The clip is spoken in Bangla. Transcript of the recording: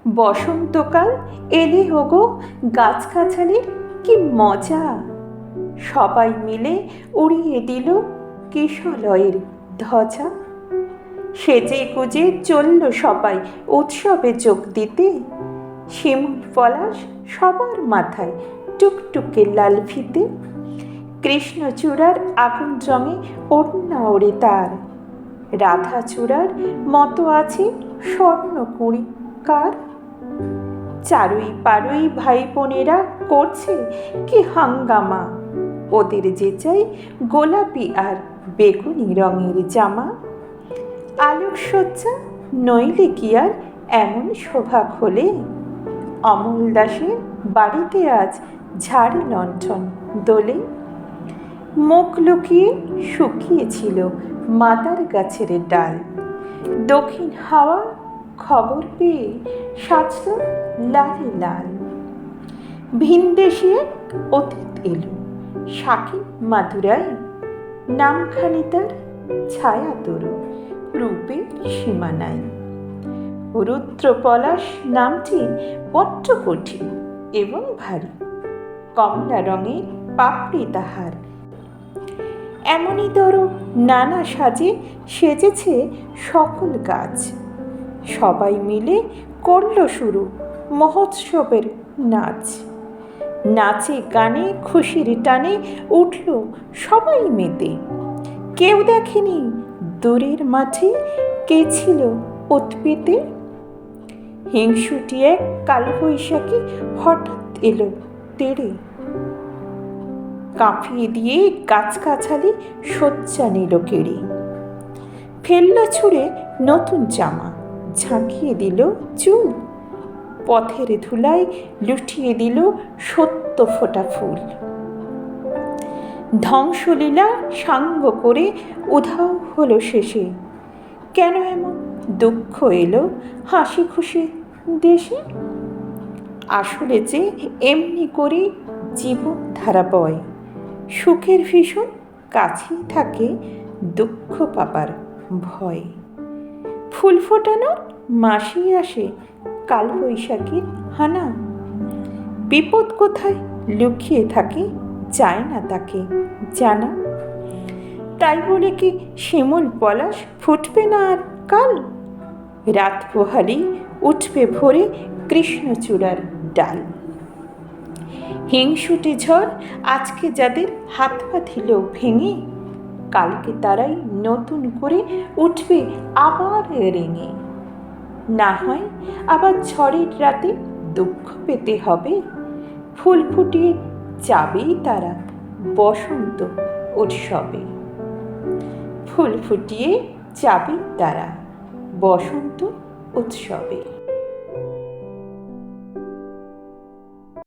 বসন্তকাল এলে ওগো গাছগাছালির কি মজা। সবাই মিলে উড়িয়ে দিল কিশলয়ের ধ্বজা। সেজে গুজে চলল সবাই উৎসবে যোগ দিতে। শিমুল পলাশ সবার মাথায় টুকটুকে লাল ফিতে। কৃষ্ণচূড়ার আগুন রঙে ওড়না ওড়ে তার। রাধাচূড়ার মতো আছে স্বর্ণকুঁড়ি কার। চারুই পারুই ভাই বোনেরা করছে কি হাঙ্গামা। ওদের যে চাই গোলাপি আর বেগুনি রঙের জামা। আলোকসজ্জা নইলে কি আর এমন শোভা খোলে। অমল দাসের বাড়িতে আজ ঝাড় লণ্ঠন দোলে। মুখ লুকিয়ে শুকিয়েছিল মাদার গাছের ডাল। দক্ষিণ হাওয়া খবর পেয়ে সাজল লালে লাল। ভিনদেশি এক অতীত এলো শাকিব মাদুরাই। নামখানি তার ছায়া তরু, রূপে সীমা নাই। রুদ্রপলাশ নামটি বড্ড কঠিন এবং ভারী। কমলা রঙের পাপড়ি তাহার। এমনই তরু নানা সাজে সেজেছে সকল গাছ। সবাই মিলে করল শুরু মহোৎসবের নাচ। নাচে গানে খুশির টানে উঠল সবাই মেতে। কেউ দেখেনি দূরের মাঠে কে ছিল উৎপেতে। হিংসুটি এক কালবৈশাখী হঠাৎ এলো তেড়ে। কাঁপিয়ে দিয়ে গাছগাছালি শয্যা নিল কেড়ে। ফেলল ছুঁড়ে নতুন জামা, ঝাঁকিয়ে দিল চুল। পথের ধুলায় লুটিয়ে দিল সত্য ফোটা ফুল। ধ্বংসলীলা সাঙ্গ করে উধাও হলো শেষে। কেন এমন দুঃখ এলো হাসি খুশি দেশে। আসলে যে এমনি করে জীবন ধারা বয়। সুখের ভীষণ কাছেই থাকে দুঃখ পাবার ভয়। ফুল ফোটানোর মাসেই আসে কালবৈশাখীর হানা। বিপদ কোথায় লুকিয়ে থাকে চায় না তাকে জানা। তাই বলে কি শিমুল পলাশ ফুটবে না আর কাল। রাত পোহালি উঠবে ভোরে কৃষ্ণচূড়ার ডাল। হিংসুটে ঝড় আজকে যাদের হাত পা দিল ভেঙে। কালকে তারাই নতুন করে উঠবে আবার রেঙে। না হয় আবার ঝড়ের রাতে দুঃখ পেতে হবে। ফুল ফুটিয়ে যাবেই তারা বসন্ত উৎসবে। ফুল ফুটিয়ে যাবেই তারা বসন্ত উৎসবে।